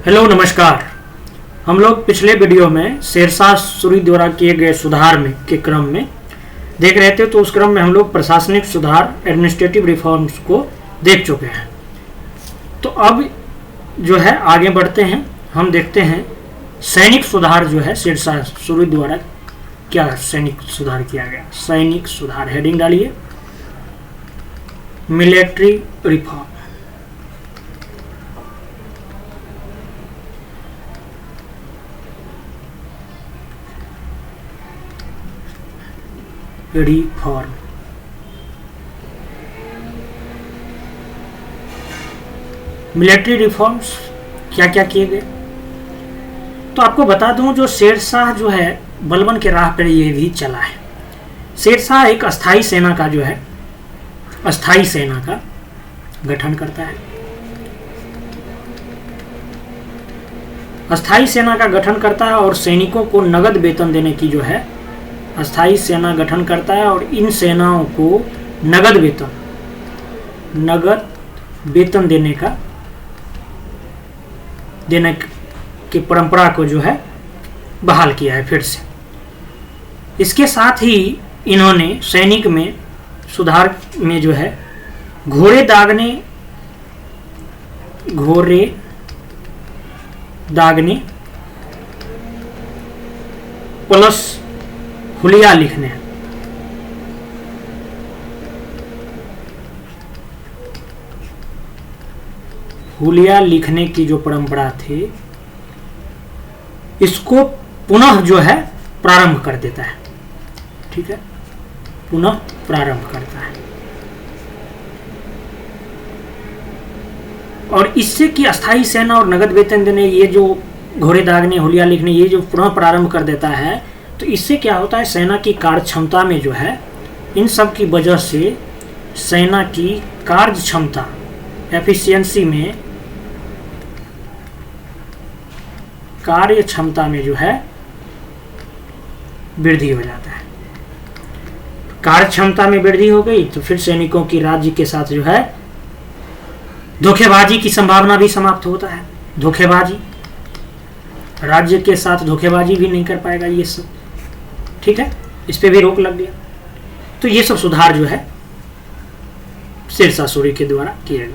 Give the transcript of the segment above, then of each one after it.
Hello नमस्कार। हम लोग पिछले वीडियो में शेरशाह सूरी द्वारा किए गए सुधार में के क्रम में देख रहे थे, तो उस क्रम में हम लोग प्रशासनिक सुधार एडमिनिस्ट्रेटिव रिफॉर्म्स को देख चुके हैं। तो अब जो है आगे बढ़ते हैं, हम देखते हैं सैनिक सुधार जो है शेरशाह सूरी द्वारा क्या सैनिक सुधार किया गया। सैनिक सुधार हेडिंग डालिए, military reform. Reform military reforms क्या क्या किए गए, तो आपको बता दूं, जो शेरशाह जो है बलबन के राह पर ये भी चला है। शेरशाह एक अस्थाई सेना का जो है अस्थाई सेना का गठन करता है। अस्थाई सेना का गठन करता है और सैनिकों को नगद वेतन देने की जो है अस्थाई सेना गठन करता है, और इन सेनाओं को नगद वेतन देने की परंपरा को जो है बहाल किया है फिर से। इसके साथ ही इन्होंने सैनिक में सुधार में जो है घोड़े दागने प्लस हुलिया लिखने, हुलिया लिखने की जो परंपरा थी, इसको पुनः जो है प्रारंभ कर देता है। ठीक है, पुनः प्रारंभ करता है, और इससे कि अस्थाई सेना और नगद वेतन देने, ये जो घोड़े दागने हुलिया लिखने, ये जो पुनः प्रारंभ कर देता है, तो इससे क्या होता है, सेना की कार्य क्षमता में जो है, इन सब की वजह से सेना की कार्य क्षमता एफिशिएंसी में, कार्य क्षमता में जो है वृद्धि हो जाता है। कार्य क्षमता में वृद्धि हो गई तो फिर सैनिकों की राज्य के साथ जो है धोखेबाजी की संभावना भी समाप्त होता है। धोखेबाजी, राज्य के साथ धोखेबाजी भी नहीं कर पाएगा ये सब। ठीक है, इस पे भी रोक लग गया। तो ये सब सुधार जो है शेरशाह सूरी के द्वारा किए गए।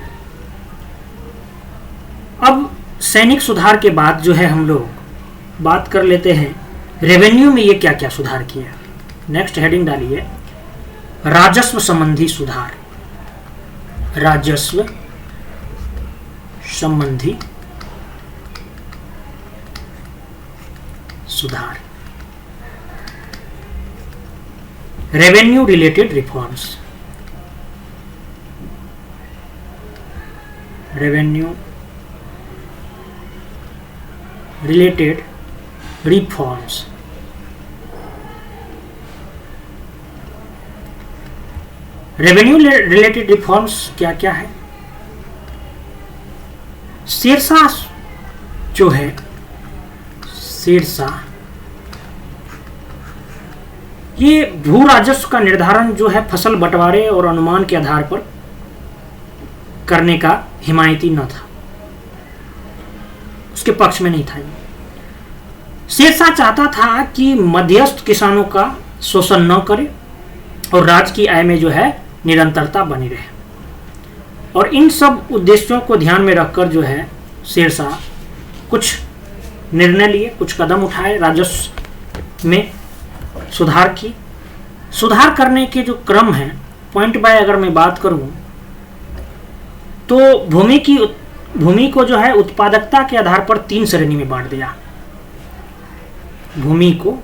अब सैनिक सुधार के बाद जो है हम लोग बात कर लेते हैं रेवेन्यू में ये क्या क्या सुधार किया। नेक्स्ट हेडिंग डालिए, राजस्व संबंधी सुधार। राजस्व संबंधी सुधार, revenue related reforms. Revenue related reforms. Revenue related reforms क्या क्या है। शेरशाह जो है, शेरशाह ये भू राजस्व का निर्धारण जो है फसल बंटवारे और अनुमान के आधार पर करने का हिमायती न था, उसके पक्ष में नहीं था। शेरशाह चाहता था कि मध्यस्थ किसानों का शोषण न करे और राज्य की आय में जो है निरंतरता बनी रहे, और इन सब उद्देश्यों को ध्यान में रखकर जो है शेरशाह कुछ निर्णय लिए, कदम उठाए, राजस्व में सुधार की। सुधार करने के जो क्रम है, पॉइंट बाय अगर मैं बात करूं तो भूमि को जो है उत्पादकता के आधार पर 3 श्रेणी में बांट दिया। भूमि को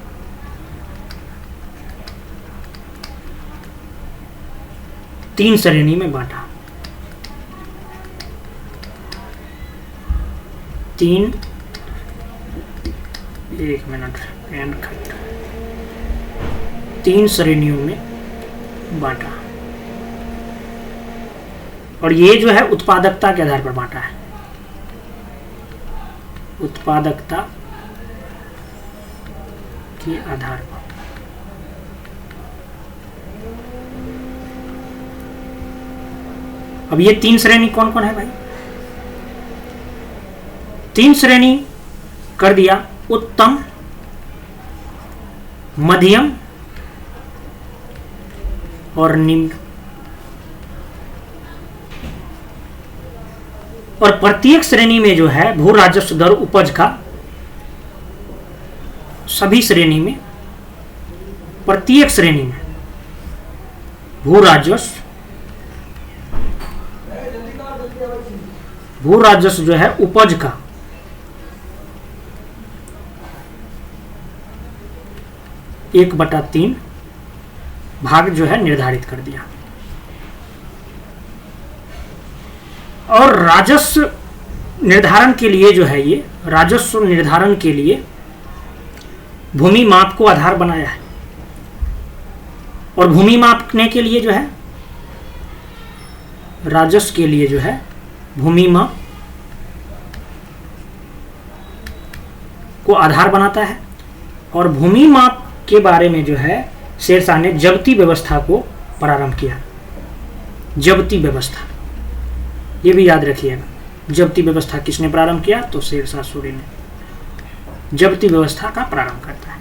3 श्रेणी में बांटा। 3 श्रेणियों में बांटा, और ये जो है उत्पादकता के आधार पर बांटा है। उत्पादकता के आधार पर। अब ये 3 श्रेणी कौन कौन है भाई? 3 श्रेणी कर दिया, उत्तम, मध्यम और निम्न। और प्रत्येक श्रेणी में जो है भू राजस्व दर उपज का, सभी श्रेणी में, प्रत्येक श्रेणी में भू राजस्व जो है उपज का 1/3 भाग जो है निर्धारित कर दिया। और राजस्व निर्धारण के लिए जो है, ये राजस्व निर्धारण के लिए भूमि माप को आधार बनाया है। और भूमि मापने के लिए जो है, राजस्व के लिए जो है भूमि माप को आधार बनाता है। और भूमि माप के बारे में जो है शेरशाह ने जब्ती व्यवस्था को प्रारंभ किया। जब्ती व्यवस्था, ये भी याद रखिएगा। जब्ती व्यवस्था किसने प्रारंभ किया? तो शेरशाह सूरी ने जब्ती व्यवस्था का प्रारंभ करता है।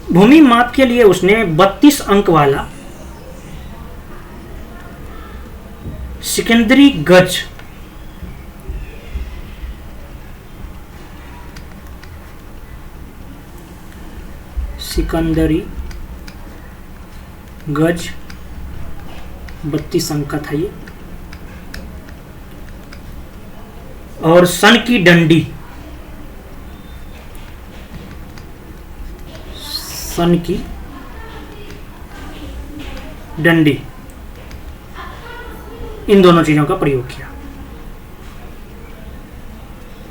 भूमि माप के लिए उसने 32 अंक वाला सिकंदरी गज सिकंदरी गज 32 अंक का था ये। और सन की डंडी, सन की डंडी, इन दोनों चीजों का प्रयोग किया।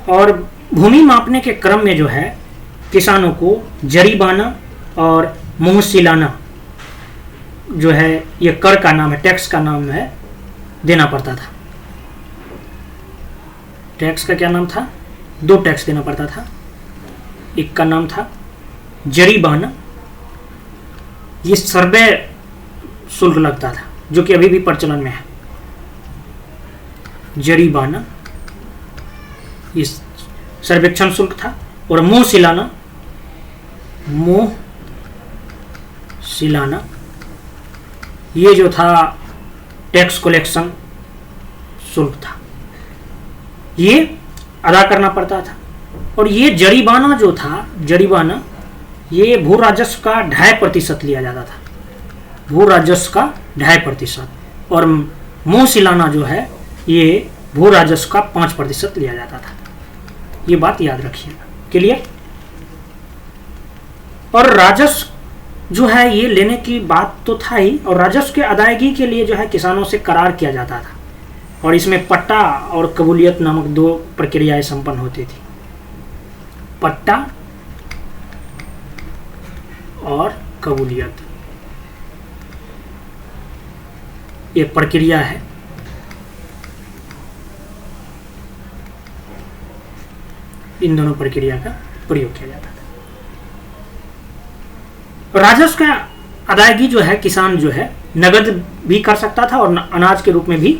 और भूमि मापने के क्रम में जो है किसानों को जरीबाना और मुहसिलाना जो है, ये कर का नाम है, टैक्स का नाम है, देना पड़ता था। टैक्स का क्या नाम था? 2 टैक्स देना पड़ता था। एक का नाम था जरीबाना, ये सर्वे शुल्क लगता था, जो कि अभी भी प्रचलन में है। जरीबाना ये सर्वेक्षण शुल्क था। और मुंह सिलाना, मुंह सिलाना ये जो था टैक्स कलेक्शन शुल्क था, ये अदा करना पड़ता था। और ये जरीबाना जो था, जरीबाना ये भू राजस्व का 2.5% लिया जाता था। भू राजस्व का 2.5%। और मुंह सिलाना जो है ये भू राजस्व का 5% लिया जाता था। ये बात याद रखिएगा। क्लियर? और राजस्व जो है ये लेने की बात तो था ही, और राजस्व के अदायगी के लिए जो है किसानों से करार किया जाता था। और इसमें पट्टा और कबूलियत नामक 2 प्रक्रियाएं संपन्न होती थी। पट्टा और कबूलियत, ये प्रक्रिया है। इन दोनों प्रक्रिया का प्रयोग किया जाता था। राजस्व का अदायगी जो है किसान जो है नगद भी कर सकता था और अनाज के रूप में भी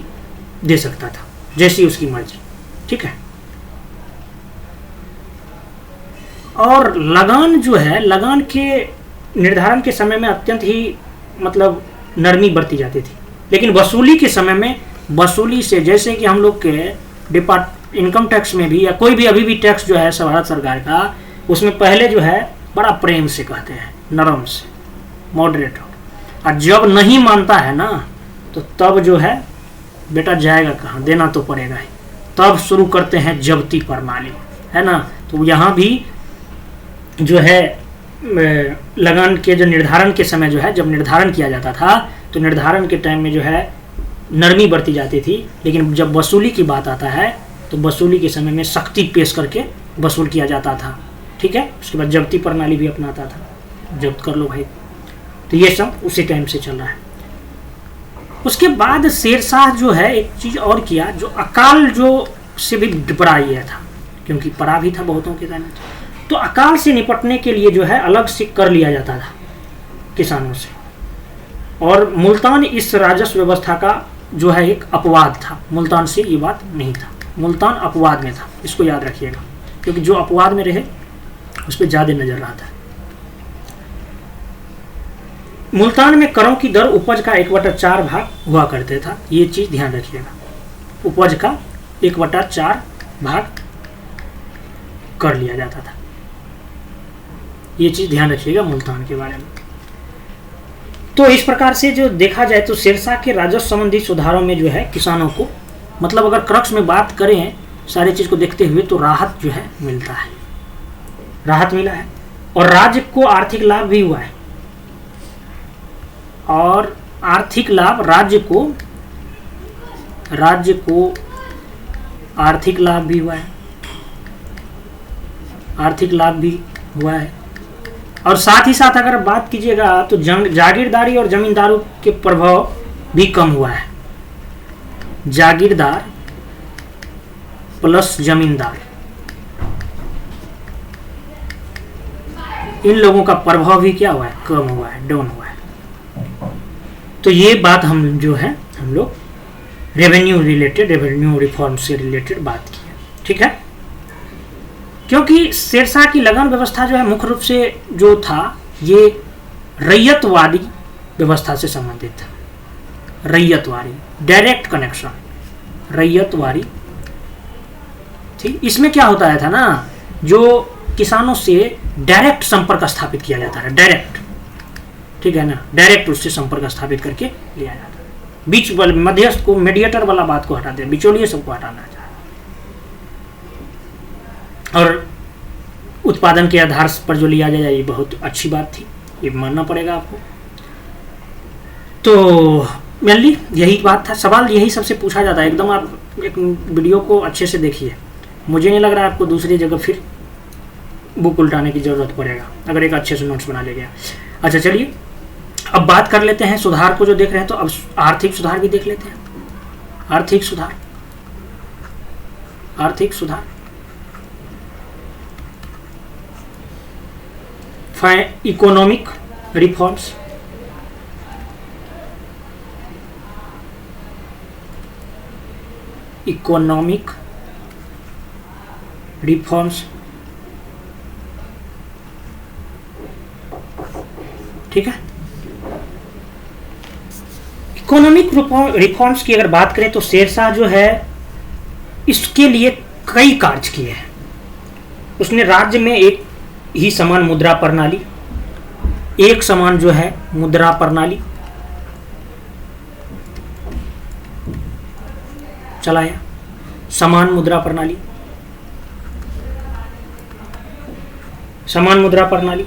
दे सकता था, जैसी उसकी मर्जी। ठीक है। और लगान जो है, लगान के निर्धारण के समय में अत्यंत ही मतलब नरमी बरती जाती थी। लेकिन वसूली के समय में, वसूली से जैसे कि हम लोग के इनकम टैक्स में भी या कोई भी अभी भी टैक्स जो है भारत सरकार का, उसमें पहले जो है बड़ा प्रेम से कहते हैं, नरम से, मॉडरेट हो। और जब नहीं मानता है ना, तो तब जो है बेटा जाएगा कहाँ, देना तो पड़ेगा ही। तब शुरू करते हैं जब्ती प्रणाली, है ना। तो यहाँ भी जो है लगान के जो निर्धारण के समय जो है, जब निर्धारण किया जाता था तो निर्धारण के टाइम में जो है नरमी बरती जाती थी। लेकिन जब वसूली की बात आता है तो वसूली के समय में सख्ती पेश करके वसूल किया जाता था। ठीक है। उसके बाद जब्ती प्रणाली भी अपनाता था, जब्त कर लो भाई। तो ये सब उसी टाइम से चल रहा है। उसके बाद शेरशाह जो है एक चीज और किया, जो अकाल जो से भी परा यह था, क्योंकि परा भी था बहुतों के टाइम। तो अकाल से निपटने के लिए जो है अलग से कर लिया जाता था किसानों से। और मुल्तान इस राजस्व व्यवस्था का जो है एक अपवाद था, मुल्तान से ये बात नहीं था, मुल्तान अपवाद में था, इसको याद रखिएगा, क्योंकि जो अपवाद में रहे उस पर ज़्यादा नजर रहा था। मुल्तान में करों की दर उपज का 1/4 भाग हुआ करते था, ये चीज़ ध्यान रखिएगा, उपज का 1/4 भाग कर लिया जाता था, ये चीज़ ध्यान रखिएगा मुल्तान के बारे में। तो इस प्रकार से जो देखा जाए तो शेरशाह के राजस्व संबंधी सुधारों में जो है किसानों को, मतलब अगर क्रक्स में बात करें सारी चीज़ को देखते हुए, तो राहत जो है मिलता है, राहत मिला है, और राज्य को आर्थिक लाभ भी हुआ है, और आर्थिक लाभ राज्य को आर्थिक लाभ भी हुआ है, आर्थिक लाभ भी हुआ है। और साथ ही साथ अगर बात कीजिएगा तो जागीरदारी और जमींदारों के प्रभाव भी कम हुआ है, जागीरदार प्लस जमींदार, इन लोगों का प्रभाव भी क्या हुआ है, कम हुआ है, डाउन हुआ है। तो ये बात हम जो है हम लोग रेवेन्यू रिफॉर्म से रिलेटेड बात की है, ठीक है। क्योंकि शेरशाह की लगान व्यवस्था जो है मुख्य रूप से जो था ये रैयतवादी व्यवस्था से संबंधित था, रैयतवादी, डायरेक्ट कनेक्शन, रैयतवादी, ठीक। इसमें क्या होता था ना, जो किसानों से डायरेक्ट संपर्क स्थापित किया जाता है, डायरेक्ट, ठीक है ना, डायरेक्ट उससे संपर्क स्थापित करके लिया जाता है, बीच मध्यस्थ को, मीडिएटर वाला बात को हटाते हैं, बिचौलिए सबको हटाना चाहिए, और उत्पादन के आधार पर जो लिया जाए ये बहुत अच्छी बात थी, ये मानना पड़ेगा आपको। तो मेनली यही बात था, सवाल यही सबसे पूछा जाता है एकदम। आप एक वीडियो को अच्छे से देखिए, मुझे नहीं लग रहा है आपको दूसरी जगह फिर बुक उल्टाने की ज़रूरत पड़ेगा अगर एक अच्छे से नोट्स बना ले गया। अच्छा चलिए अब बात कर लेते हैं सुधार को जो देख रहे हैं, तो अब आर्थिक सुधार भी देख लेते हैं। आर्थिक सुधार, आर्थिक सुधार, इकोनॉमिक रिफॉर्म्स, इकोनॉमिक रिफॉर्म्स, ठीक है। इकोनॉमिक रिफॉर्म्स की अगर बात करें तो शेरशाह जो है इसके लिए कई कार्य किए हैं। उसने राज्य में एक ही समान मुद्रा प्रणाली, एक समान जो है मुद्रा प्रणाली चलाया, समान मुद्रा प्रणाली, समान मुद्रा प्रणाली,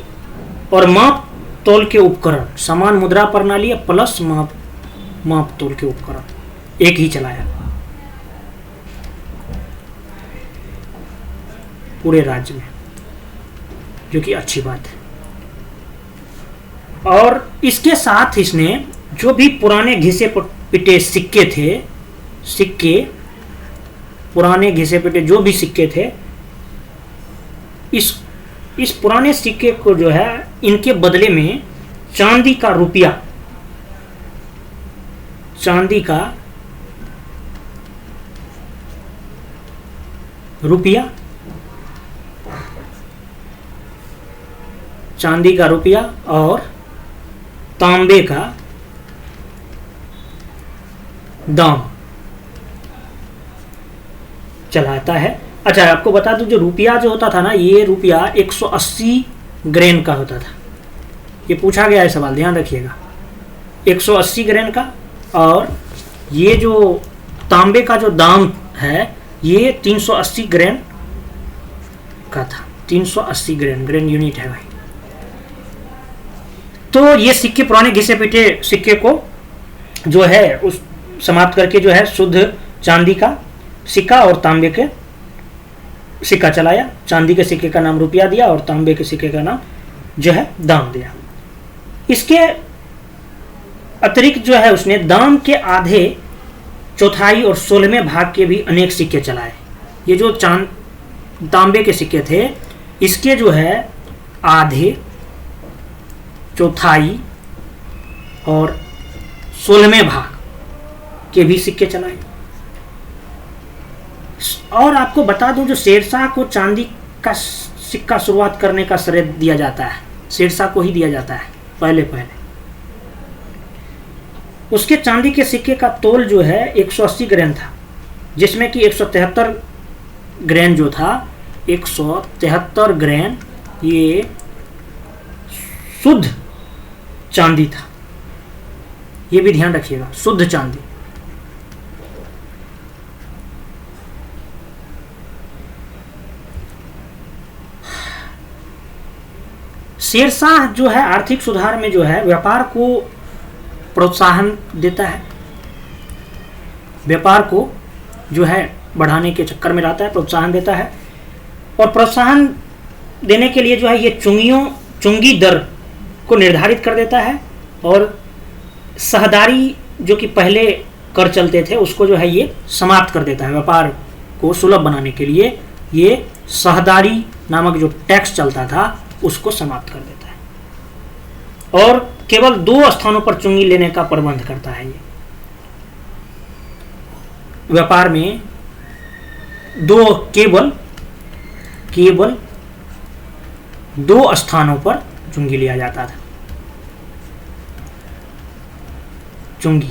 और माप तोल के उपकरण, समान मुद्रा प्रणाली प्लस माप तोल के उपकरण एक ही चलाया पूरे राज्य में, जो कि अच्छी बात है। और इसके साथ इसने जो भी पुराने घिसे पिटे सिक्के थे, सिक्के, पुराने घिसे पिटे जो भी सिक्के थे, इस पुराने सिक्के को जो है इनके बदले में चांदी का रुपया, चांदी का रुपया, चांदी का रुपया और तांबे का दाम चलाता है। अच्छा आपको बता दूं, जो रुपया जो होता था ना, ये रुपया 180 ग्रेन का होता था। ये पूछा गया है सवाल, ध्यान रखिएगा, 180 ग्रेन का। और ये जो तांबे का जो दाम है ये 380 ग्रेन का था, 380 ग्रेन, ग्रेन यूनिट है भाई। तो ये सिक्के, पुराने घिसे पीटे सिक्के को जो है उस समाप्त करके जो है शुद्ध चांदी का सिक्का और तांबे के सिक्का चलाया। चांदी के सिक्के का नाम रुपया दिया और तांबे के सिक्के का नाम जो है दाम दिया। इसके अतिरिक्त जो है उसने दाम के आधे, चौथाई और 16वें भाग के भी अनेक सिक्के चलाए। ये जो तांबे के सिक्के थे, इसके जो है आधे, चौथाई और 16वें भाग के भी सिक्के चलाए। और आपको बता दूं, जो शेरशाह को चांदी का सिक्का शुरुआत करने का श्रेय दिया जाता है, शेरशाह को ही दिया जाता है पहले पहले। उसके चांदी के सिक्के का तोल जो है 180 ग्राम था, जिसमें कि 173 ग्राम जो था, 173 ग्राम ये शुद्ध चांदी था। ये भी ध्यान रखिएगा, शुद्ध चांदी। शेरशाह जो है आर्थिक सुधार में जो है व्यापार को प्रोत्साहन देता है, व्यापार को जो है बढ़ाने के चक्कर में रहता है, प्रोत्साहन देता है। और प्रोत्साहन देने के लिए जो है ये चुंगी दर को निर्धारित कर देता है, और सहदारी जो कि पहले कर चलते थे उसको जो है ये समाप्त कर देता है। व्यापार को सुलभ बनाने के लिए ये सहदारी नामक जो टैक्स चलता था उसको समाप्त कर देता है, और केवल 2 स्थानों पर चुंगी लेने का प्रबंध करता है। ये व्यापार में केवल 2 स्थानों पर चुंगी लिया जाता था, चुंगी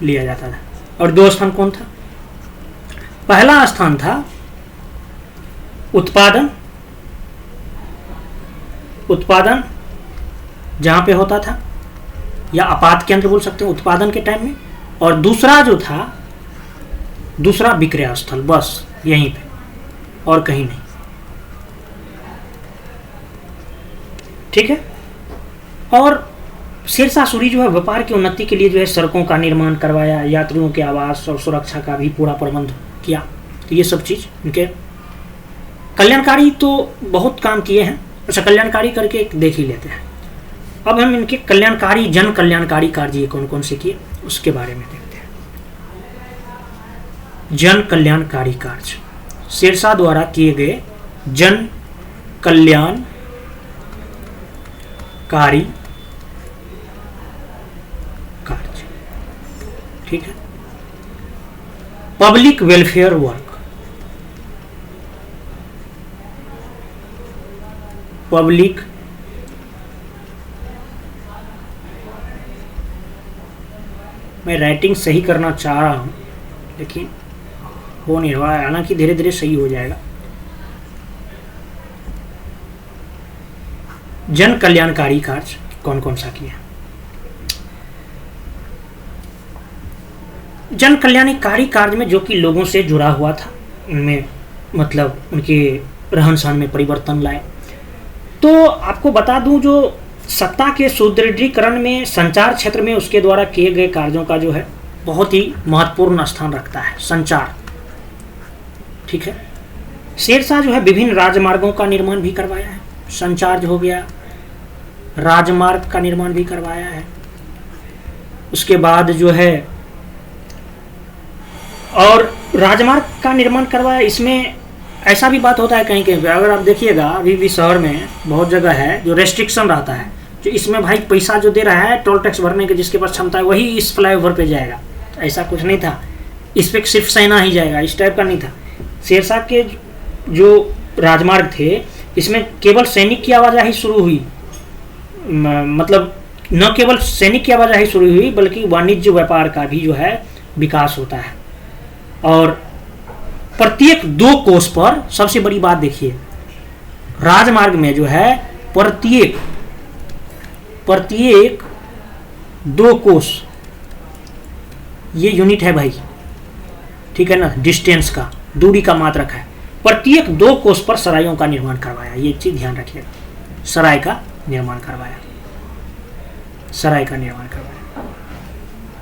लिया जाता था। और 2 स्थान कौन था? पहला स्थान था उत्पादन जहां पे होता था, या आपात केंद्र बोल सकते हैं उत्पादन के टाइम में, और दूसरा जो था, दूसरा विक्रय स्थल, बस यहीं पे और कहीं नहीं। ठीक है। और शेरशाह सूरी जो है व्यापार की उन्नति के लिए जो है सड़कों का निर्माण करवाया, यात्रियों के आवास और सुरक्षा का भी पूरा प्रबंध किया। तो ये सब चीज इनके कल्याणकारी तो बहुत काम किए हैं। अच्छा, कल्याणकारी करके देख ही लेते हैं। अब हम इनके कल्याणकारी, जन कल्याणकारी कार्य कौन कौन से किए उसके बारे में देखते हैं। जन कल्याणकारी कार्य, शेरशाह द्वारा किए गए जन कल्याणकारी कार्य। ठीक है। पब्लिक वेलफेयर वर्क, पब्लिक मैं राइटिंग सही करना चाह रहा हूं लेकिन हो नहीं रहा है, हालांकि धीरे धीरे सही हो जाएगा। जन कल्याणकारी कार्य कौन कौन सा किया? जन कल्याणकारी कार्य में जो कि लोगों से जुड़ा हुआ था, उनमें मतलब उनके रहन सहन में परिवर्तन लाए। तो आपको बता दूं, जो सत्ता के सुदृढ़ीकरण में संचार क्षेत्र में उसके द्वारा किए गए कार्यों का जो है बहुत ही महत्वपूर्ण स्थान रखता है, संचार। ठीक है। शेरशाह जो है विभिन्न राजमार्गों का निर्माण भी करवाया है, संचार जो हो गया, राजमार्ग का निर्माण भी करवाया है। उसके बाद जो है और राजमार्ग का निर्माण करवाया। इसमें ऐसा भी बात होता है कहीं कहीं पे, अगर आप देखिएगा अभी भी शहर में बहुत जगह है जो रेस्ट्रिक्शन रहता है, जो इसमें भाई पैसा जो दे रहा है टोल टैक्स भरने के, जिसके पास क्षमता है वही इस फ्लाईओवर पे जाएगा। तो ऐसा कुछ नहीं था, इस पे सिर्फ सेना ही जाएगा, इस टाइप का नहीं था। शेरशाह के जो राजमार्ग थे इसमें केवल सैनिक की आवाजाही शुरू हुई, मतलब न केवल सैनिक की आवाजाही शुरू हुई बल्कि वाणिज्य व्यापार का भी जो है विकास होता है। और प्रत्येक 2 कोस पर, सबसे बड़ी बात देखिए, राजमार्ग में जो है प्रत्येक 2 कोस, ये यूनिट है भाई, ठीक है ना, डिस्टेंस का, दूरी का मात्रक है। प्रत्येक 2 कोस पर सरायों का निर्माण करवाया, ये चीज ध्यान रखिएगा, सराय का निर्माण करवाया, सराय का निर्माण करवाया।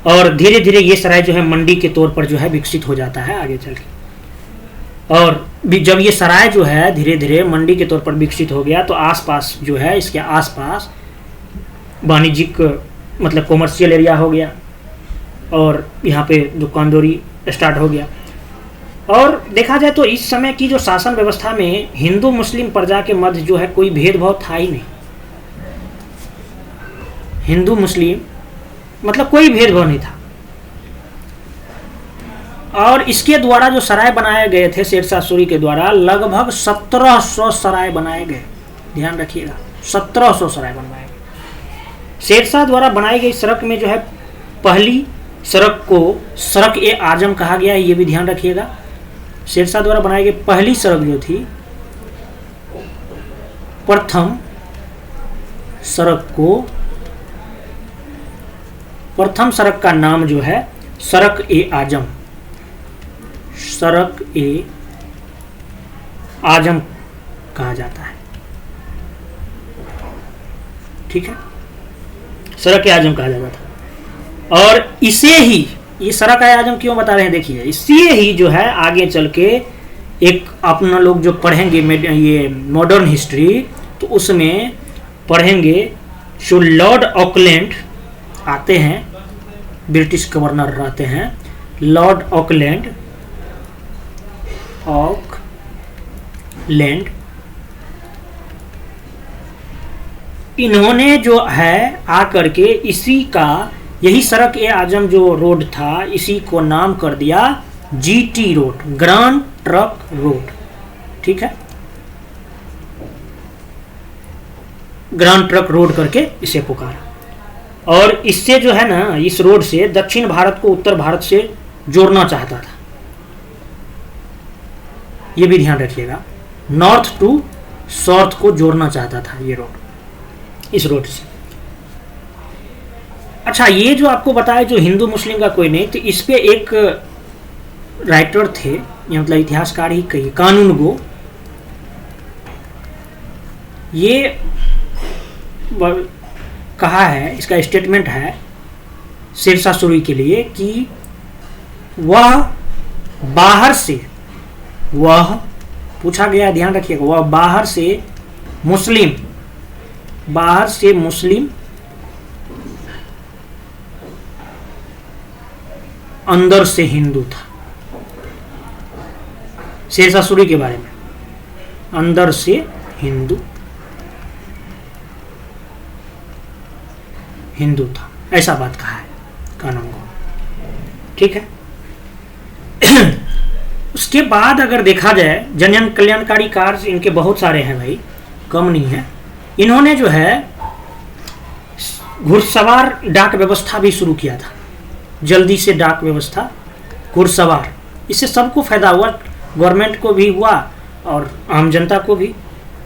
और धीरे धीरे ये सराय जो है मंडी के तौर पर जो है विकसित हो जाता है आगे चल के। और जब ये सराय जो है धीरे धीरे मंडी के तौर पर विकसित हो गया तो आसपास जो है, इसके आसपास वाणिज्यिक मतलब कॉमर्शियल एरिया हो गया, और यहाँ पे दुकानदारी स्टार्ट हो गया। और देखा जाए तो इस समय की जो शासन व्यवस्था में हिंदू मुस्लिम प्रजा के मध्य जो है कोई भेदभाव था ही नहीं। हिंदू मुस्लिम मतलब कोई भेदभाव नहीं था, और इसके द्वारा जो सराय बनाए गए थे शेरशाह सूरी के द्वारा, लगभग 1700 सराय बनाए गए। ध्यान रखिएगा, 1700 सराय बनवाए गए। शेरशाह द्वारा बनाई गई सड़क में जो है पहली सड़क को सड़क ए आजम कहा गया है, ये भी ध्यान रखिएगा। शेरशाह द्वारा बनाई गई पहली सड़क जो थी, प्रथम सड़क का नाम जो है सड़क ए आजम, सड़क ए आजम कहा जाता है। ठीक है, सड़क ए आजम कहा जाता था। और इसे ही, ये सड़क ए आजम क्यों बता रहे हैं, देखिए इसे ही जो है आगे चल के एक अपना लोग जो पढ़ेंगे ये मॉडर्न हिस्ट्री, तो उसमें पढ़ेंगे जो लॉर्ड ऑकलैंड आते हैं, ब्रिटिश गवर्नर रहते हैं, लॉर्ड ऑकलैंड इन्होंने जो है आकर के इसी का, यही सड़क ए आजम जो रोड था, इसी को नाम कर दिया GT road, grand truck road. ठीक है, ग्रांड ट्रक रोड करके इसे पुकारा। और इससे जो है ना, इस रोड से दक्षिण भारत को उत्तर भारत से जोड़ना चाहता था, ये भी ध्यान रखिएगा। नॉर्थ टू साउथ को जोड़ना चाहता था ये रोड, इस रोड से। अच्छा, ये जो आपको बताया जो हिंदू मुस्लिम का कोई नहीं, तो इस पे एक राइटर थे, ये मतलब इतिहासकार ही कहिए, कानून गो, ये कहा है, इसका स्टेटमेंट है शेरशाह सूरी के लिए कि वह बाहर से, वह पूछा गया, ध्यान रखिएगा, वह बाहर से मुस्लिम अंदर से हिंदू था। शेरशाह सूरी के बारे में, अंदर से हिंदू था, ऐसा बात कहा है कानून को। ठीक है, उसके बाद अगर देखा जाए, जन कल्याणकारी कार्य इनके बहुत सारे हैं भाई, कम नहीं है। इन्होंने जो है घुड़सवार डाक व्यवस्था भी शुरू किया था, जल्दी से डाक व्यवस्था, घुड़सवार, इससे सबको फायदा हुआ, गवर्नमेंट को भी हुआ और आम जनता को भी।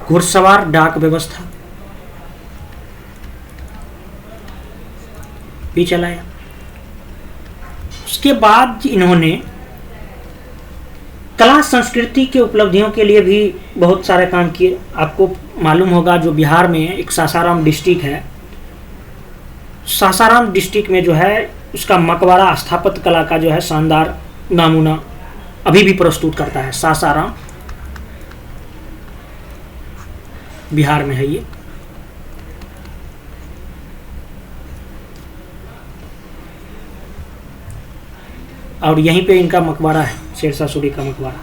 घुड़सवार डाक व्यवस्था भी चलाया। उसके बाद इन्होंने कला संस्कृति के उपलब्धियों के लिए भी बहुत सारे काम किए। आपको मालूम होगा जो बिहार में एक सासाराम डिस्ट्रिक्ट है, सासाराम डिस्ट्रिक्ट में जो है उसका मकबरा स्थापत्य कला का जो है शानदार नमूना अभी भी प्रस्तुत करता है। सासाराम बिहार में है ये। और यहीं पे इनका मकबरा है, शेरशाह सूरी का मकबरा।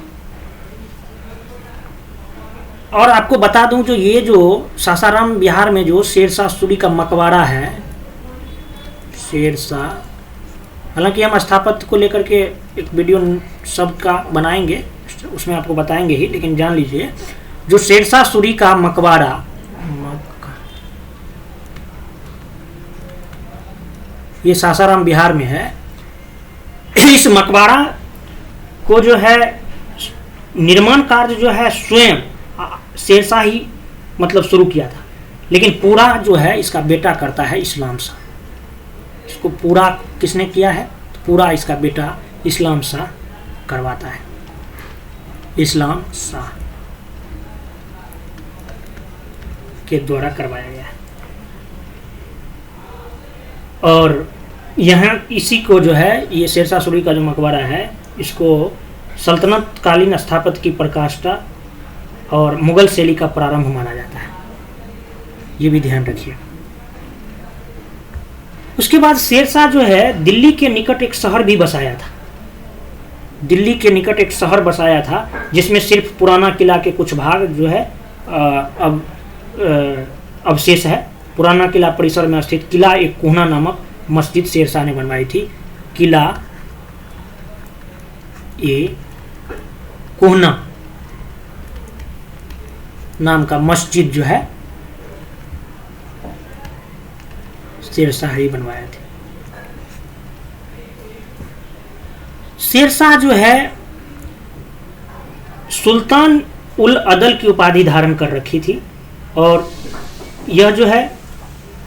और आपको बता दूं जो ये जो सासाराम बिहार में जो शेरशाह सूरी का मकबरा है, शेरशाह, हालांकि हम स्थापत्य को लेकर के एक वीडियो सबका बनाएंगे, उसमें आपको बताएंगे ही, लेकिन जान लीजिए जो शेरशाह सूरी का मकबरा, ये सासाराम बिहार में है। इस मकबरा को जो है निर्माण कार्य जो है स्वयं शेरशाह ही मतलब शुरू किया था, लेकिन पूरा जो है इसका बेटा करता है इस्लाम शाह। इसको पूरा किसने किया है? तो पूरा इसका बेटा इस्लाम शाह करवाता है, इस्लाम शाह के द्वारा करवाया गया है। और यहाँ इसी को जो है ये शेरशाह सूरी का जो मकबरा है, इसको सल्तनत कालीन स्थापत्य की प्रकाष्ठा और मुगल शैली का प्रारंभ माना जाता है, ये भी ध्यान रखिए। उसके बाद शेरशाह जो है दिल्ली के निकट एक शहर भी बसाया था, दिल्ली के निकट एक शहर बसाया था जिसमें सिर्फ पुराना किला के कुछ भाग जो है अब अवशेष है। पुराना किला परिसर में स्थित किला एक कोहना नामक मस्जिद शेरशाह ने बनवाई थी। किला ये कोहना नाम का मस्जिद जो है शेरशाह ही बनवाया थे। शेरशाह जो है सुल्तान उल अदल की उपाधि धारण कर रखी थी और यह जो है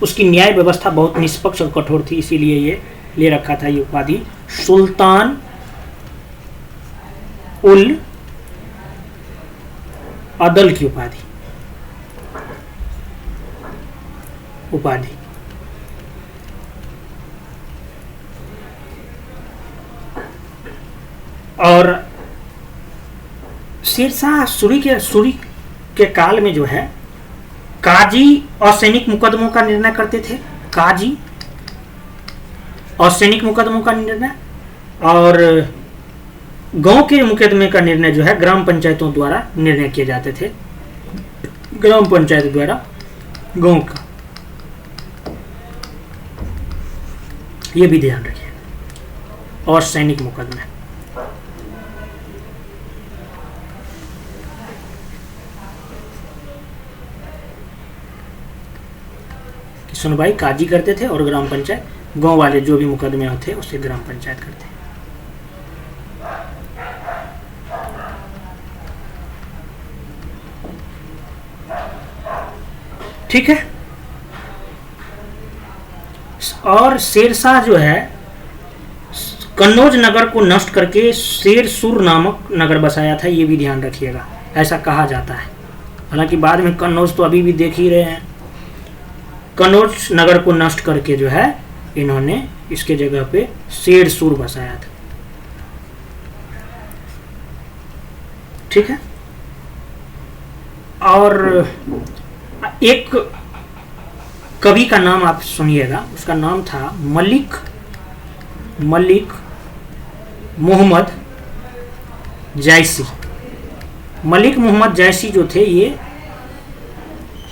उसकी न्याय व्यवस्था बहुत निष्पक्ष और कठोर थी, इसीलिए ये ले रखा था ये उपाधि सुल्तान उल अदल की उपाधि। और शेरशाह सूरी के काल में जो है काजी असैनिक मुकदमों का निर्णय करते थे। काजी असैनिक मुकदमों का निर्णय और गांव के मुकदमे का निर्णय जो है ग्राम पंचायतों द्वारा निर्णय किए जाते थे। ग्राम पंचायत द्वारा गांव का, ये भी ध्यान रखिए। और सैनिक मुकदमे की सुनवाई काजी करते थे और ग्राम पंचायत गांव वाले जो भी मुकदमे होते उसे ग्राम पंचायत करते। ठीक है। और शेरशाह जो है कन्नौज नगर को नष्ट करके शेरसुर नामक नगर बसाया था, ये भी ध्यान रखिएगा, ऐसा कहा जाता है। हालांकि बाद में कन्नौज तो अभी भी देख ही रहे हैं। कन्नौज नगर को नष्ट करके जो है इन्होंने इसके जगह पे शेरसुर बसाया था। ठीक है। और एक कवि का नाम आप सुनिएगा, उसका नाम था मलिक मोहम्मद जैसी। मलिक मोहम्मद जैसी जो थे ये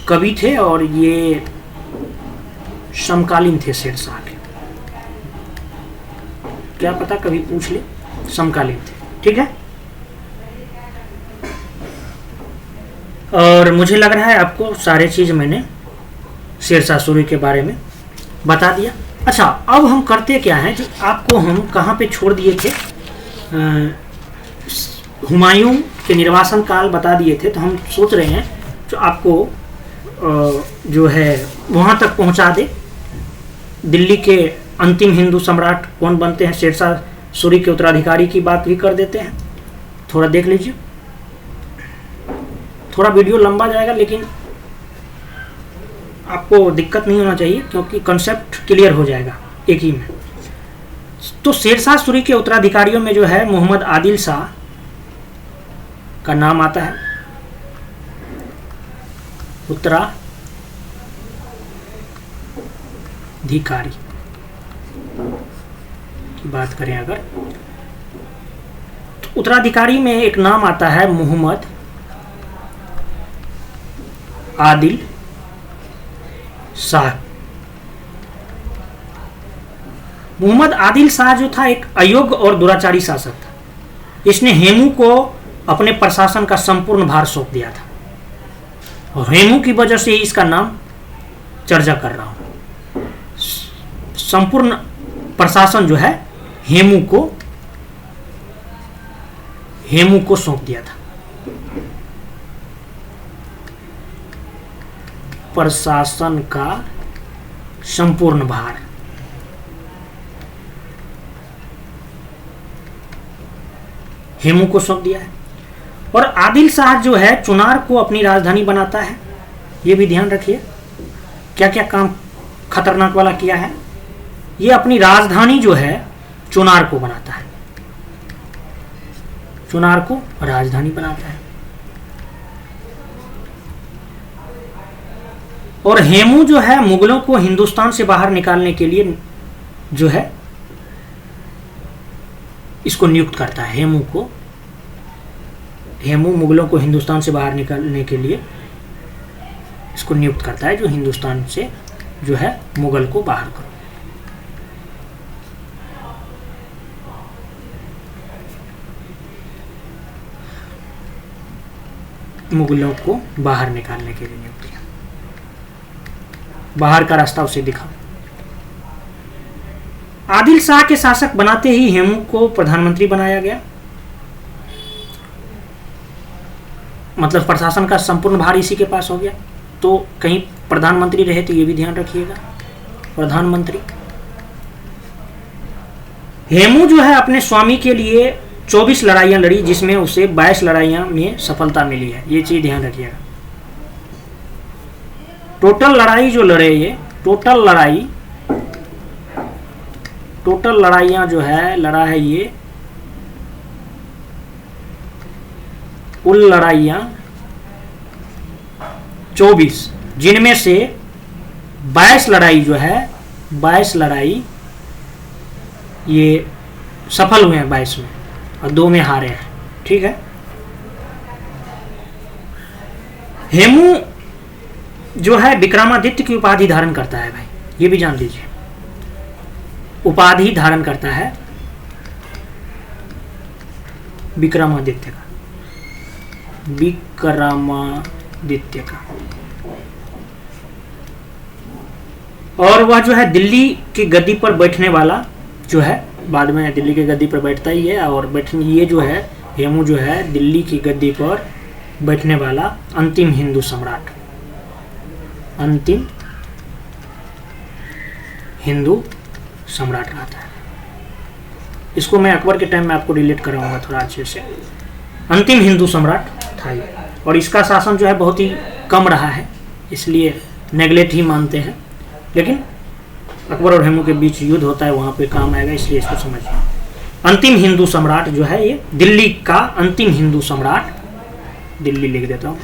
कवि थे और ये समकालीन थे शेरशाह के। क्या पता कभी पूछ ले, समकालीन थे। ठीक है। और मुझे लग रहा है आपको सारे चीज मैंने शेरशाह सूरी के बारे में बता दिया। अच्छा, अब हम करते क्या है, जो आपको हम कहाँ पे छोड़ दिए थे, हुमायूं के निर्वासन काल बता दिए थे, तो हम सोच रहे हैं जो आपको जो है वहाँ तक पहुँचा दे। दिल्ली के अंतिम हिंदू सम्राट कौन बनते हैं, शेरशाह सूरी के उत्तराधिकारी की बात भी कर देते हैं। थोड़ा देख लीजिए, थोड़ा वीडियो लंबा जाएगा लेकिन आपको दिक्कत नहीं होना चाहिए क्योंकि कंसेप्ट क्लियर हो जाएगा एक ही में। तो शेरशाह सूरी के उत्तराधिकारियों में जो है मोहम्मद आदिल शाह का नाम आता है। उत्तराधिकारी की बात करें अगर, तो उत्तराधिकारी में एक नाम आता है मोहम्मद आदिल शाह। मोहम्मद आदिल शाह जो था एक अयोग्य और दुराचारी शासक था। इसने हेमू को अपने प्रशासन का संपूर्ण भार सौंप दिया था और हेमू की वजह से ही इसका नाम चर्चा कर रहा हूं। संपूर्ण प्रशासन जो है हेमू को सौंप दिया था। प्रशासन का संपूर्ण भार हेमू को सौंप दिया है। और आदिल शाह जो है चुनार को अपनी राजधानी बनाता है। ये भी ध्यान रखिए क्या क्या काम खतरनाक वाला किया है। ये अपनी राजधानी जो है चुनार को बनाता है, चुनार को राजधानी बनाता है। और हेमू जो है मुगलों को हिंदुस्तान से बाहर निकालने के लिए जो है इसको नियुक्त करता है। हेमू मुगलों को हिंदुस्तान से बाहर निकालने के लिए इसको नियुक्त करता है, जो हिंदुस्तान से जो है मुगल को बाहर करो। मुगलों को बाहर निकालने के लिए नियुक्त किया। बाहर का रास्ता उसे दिखा। आदिल शाह के शासक बनाते ही हेमू को प्रधानमंत्री बनाया गया। मतलब प्रशासन का संपूर्ण भार इसी के पास हो गया। तो कहीं प्रधानमंत्री रहे तो ये भी ध्यान रखिएगा, प्रधानमंत्री। हेमू जो है अपने स्वामी के लिए 24 लड़ाइयां लड़ी, जिसमें उसे 22 लड़ाइयां में सफलता मिली है। ये चीज ध्यान रखिएगा। टोटल लड़ाई जो लड़े, ये टोटल लड़ाइयां जो है लड़ा है, ये कुल लड़ाइयां 24, जिनमें से 22 लड़ाई जो है 22 लड़ाई ये सफल हुए हैं 22 में, और 2 में हारे हैं। ठीक है। हेमू जो है विक्रमादित्य की उपाधि धारण करता है भाई, ये भी जान लीजिए। उपाधि धारण करता है विक्रमादित्य का, विक्रमादित्य का। और वह जो है दिल्ली की गद्दी पर बैठने वाला जो है, बाद में दिल्ली की गद्दी पर बैठता ही है। और ये जो है हेमू जो है दिल्ली की गद्दी पर बैठने वाला अंतिम हिंदू सम्राट, अंतिम हिंदू सम्राट रहता है। इसको मैं अकबर के टाइम में आपको रिलेट कराऊंगा थोड़ा अच्छे से। अंतिम हिंदू सम्राट था ये, और इसका शासन जो है बहुत ही कम रहा है, इसलिए नेगलेक्ट ही मानते हैं। लेकिन अकबर और हेमू के बीच युद्ध होता है, वहां पे काम आएगा, इसलिए इसको समझिए। अंतिम हिंदू सम्राट जो है ये दिल्ली का अंतिम हिंदू सम्राट, दिल्ली लिख देता हूँ,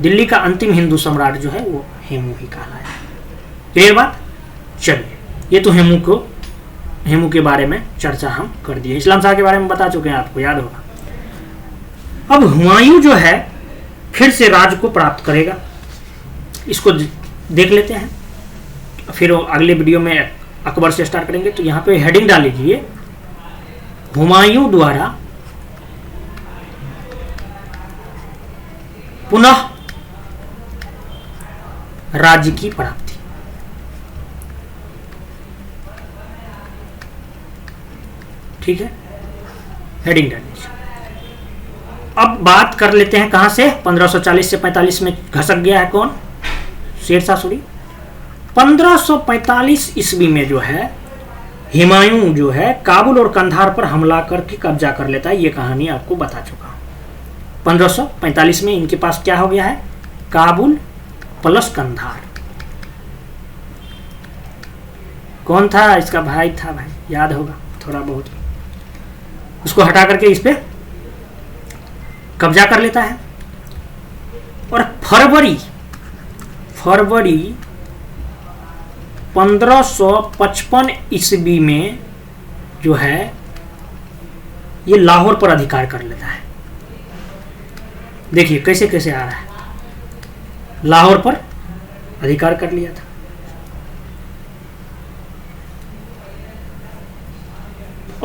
दिल्ली का अंतिम हिंदू सम्राट जो है वो हेमू ही कहलाया। क्लियर बात? चलिए, ये तो हेमू के बारे में चर्चा हम कर दिए। इस्लाम शाह के बारे में बता चुके हैं, आपको याद होगा। अब हुमायूं जो है फिर से राज को प्राप्त करेगा, इसको देख लेते हैं, फिर अगले वीडियो में अकबर से स्टार्ट करेंगे। तो यहाँ पे हेडिंग डाल लीजिए, हुमायूं द्वारा पुनः राज्य की प्राप्ति। ठीक है, हेडिंग डाल लीजिए। अब बात कर लेते हैं कहां से, 1540 से 45 में घसक गया है कौन? शेर शाह सूरी। 1545 ईस्वी में जो है हुमायूं जो है काबुल और कंधार पर हमला करके कब्जा कर लेता है। ये कहानी आपको बता चुका हूं। 1545 में इनके पास क्या हो गया है? काबुल प्लस कंधार। कौन था? इसका भाई था भाई, याद होगा थोड़ा बहुत। उसको हटा करके इस पे कब्जा कर लेता है। और फरवरी 1555 ईस्वी में जो है ये लाहौर पर अधिकार कर लेता है। देखिए कैसे कैसे आ रहा है, लाहौर पर अधिकार कर लिया था।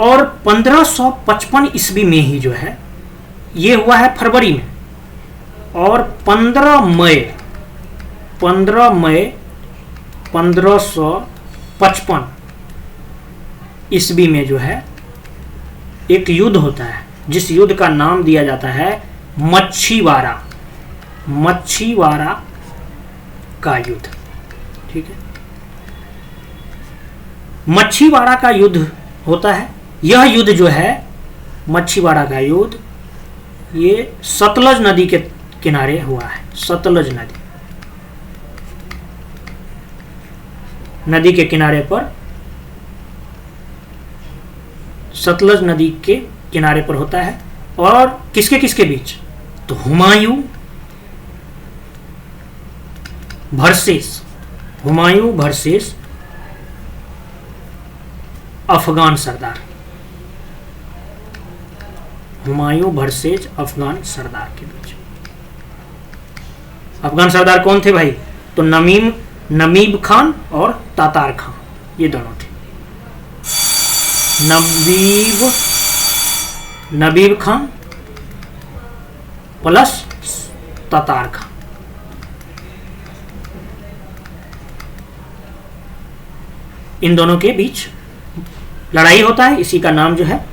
और 1555 ईस्वी में ही जो है ये हुआ है फरवरी में, और 15 मई 1555 ईस्वी में जो है एक युद्ध होता है, जिस युद्ध का नाम दिया जाता है मच्छीवाड़ा का युद्ध। ठीक है, मच्छीवाड़ा का युद्ध होता है। यह युद्ध जो है मच्छीवाड़ा का युद्ध, ये सतलज नदी के किनारे हुआ है। सतलज नदी के किनारे पर, सतलज नदी के किनारे पर होता है। और किसके किसके बीच? तो हुमायूं वर्सेस अफगान सरदार। हुमायूं वर्सेस अफगान सरदार के बीच। अफगान सरदार कौन थे भाई? तो नमीब खान और तातार खान, ये दोनों थे। नबीब खान प्लस ततार खां। इन दोनों के बीच लड़ाई होता है, इसी का नाम जो है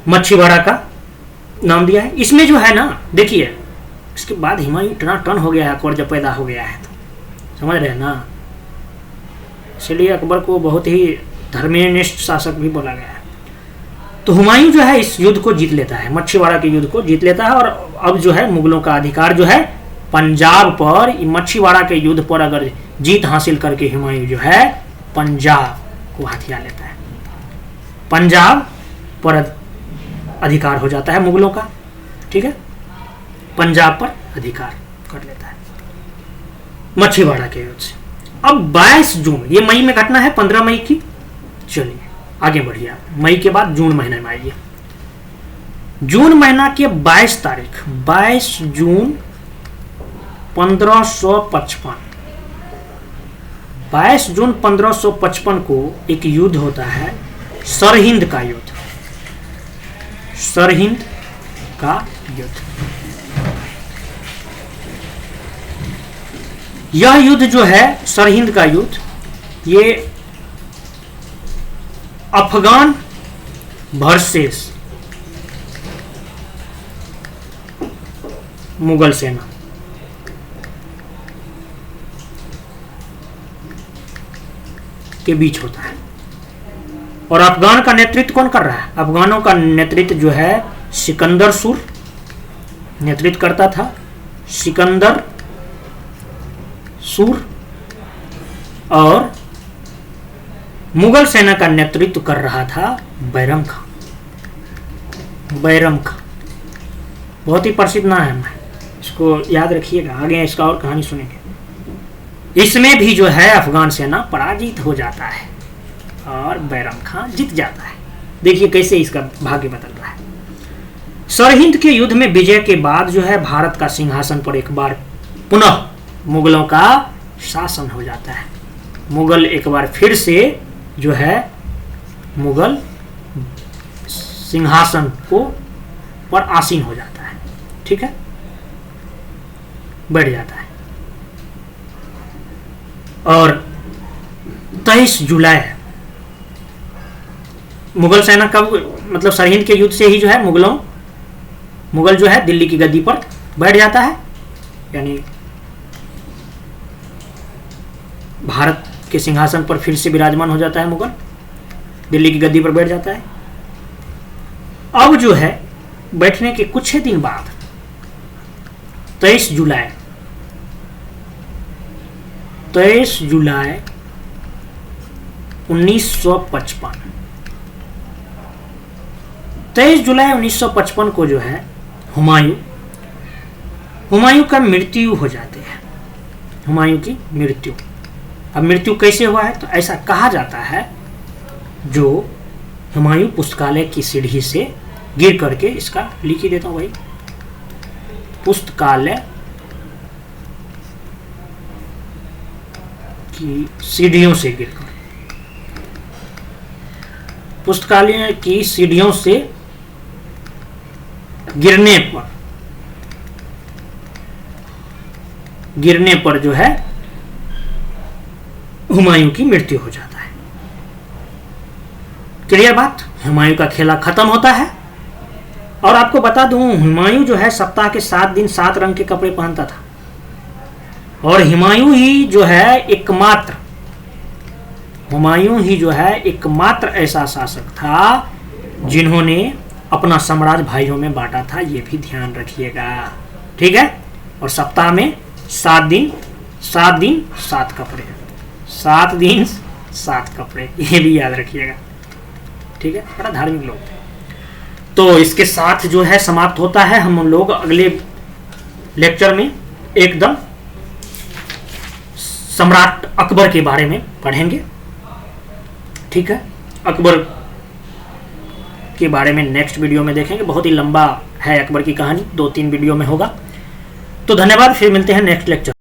मच्छीवाड़ा का नाम दिया है। इसमें जो है ना, देखिए इसके बाद हुमायूं टनाटन हो गया है अकबर जब पैदा हो गया है, तो समझ रहे हैं ना, इसलिए अकबर को बहुत ही धर्मनिष्ठ शासक भी बोला गया है। तो हुमायूं जो है इस युद्ध को जीत लेता है, मच्छीवाड़ा के युद्ध को जीत लेता है, और अब जो है मुगलों का अधिकार जो है पंजाब पर, मच्छीवाड़ा के युद्ध पर अगर जीत हासिल करके हुमायूं जो है पंजाब को हथिया लेता है, पंजाब पर अधिकार हो जाता है मुगलों का, ठीक है, पंजाब पर अधिकार कर लेता है मच्छीवाड़ा के युद्ध से। अब 22 जून, ये मई में घटना है, 15 मई की। चलिए आगे बढ़िए, मई के बाद जून महीने में आइए। जून महीना के 22 तारीख, 22 जून 1555, 22 जून 1555 को एक युद्ध होता है, सरहिंद का युद्ध, सरहिंद का युद्ध। यह युद्ध जो है सरहिंद का युद्ध, ये अफगान वर्सेस मुगल सेना, के बीच होता है। और अफगान का नेतृत्व कौन कर रहा है? अफगानों का नेतृत्व जो है सिकंदर सुर नेतृत्व करता था, सिकंदर सुर। और मुगल सेना का नेतृत्व कर रहा था बैरम खां। बैरम खां बहुत ही प्रसिद्ध नाम है, इसको याद रखिएगा, आगे इसका और कहानी सुनेंगे। इसमें भी जो है अफगान सेना पराजित हो जाता है और बैरम खां जीत जाता है। देखिए कैसे इसका भाग्य बदल रहा है। सरहिंद के युद्ध में विजय के बाद जो है भारत का सिंहासन पर एक बार पुनः मुगलों का शासन हो जाता है। मुगल एक बार फिर से जो है मुगल सिंहासन को पर आसीन हो जाता है, ठीक है, बैठ जाता है। और 23 जुलाई मुगल सेना कब, मतलब सरहिंद के युद्ध से ही जो है मुगल जो है दिल्ली की गद्दी पर बैठ जाता है, यानी भारत के सिंहासन पर फिर से विराजमान हो जाता है मुगल, दिल्ली की गद्दी पर बैठ जाता है। अब जो है बैठने के कुछ ही दिन बाद 23 जुलाई 1955 23 जुलाई 1955 को जो है हुमायूं का मृत्यु हो जाते हैं। हुमायूं की मृत्यु, अब मृत्यु कैसे हुआ है? तो ऐसा कहा जाता है, जो हुमायूं पुस्तकालय की सीढ़ी से गिर करके, इसका लिख ही देता हूं भाई, पुस्तकालय की सीढ़ियों से गिरकर, पुस्तकालय की सीढ़ियों से गिरने पर जो है हुमायूं की मृत्यु हो जाता है। क्लियर बात? हुमायूं का खेला खत्म होता है। और आपको बता दूं, हुमायूं जो है सप्ताह के 7 दिन 7 रंग के कपड़े पहनता था, और हुमायूं ही जो है एकमात्र ऐसा शासक था जिन्होंने अपना साम्राज्य भाइयों में बांटा था। ये भी ध्यान रखिएगा, ठीक है। और सप्ताह में 7 दिन 7 कपड़े, 7 दिन 7 कपड़े, ये भी याद रखिएगा, ठीक है। बड़ा धार्मिक लोग थे। तो इसके साथ जो है समाप्त होता है। हम लोग अगले लेक्चर में एकदम सम्राट अकबर के बारे में पढ़ेंगे, ठीक है। अकबर के बारे में नेक्स्ट वीडियो में देखेंगे। बहुत ही लंबा है अकबर की कहानी, 2-3 वीडियो में होगा। तो धन्यवाद, फिर मिलते हैं नेक्स्ट लेक्चर।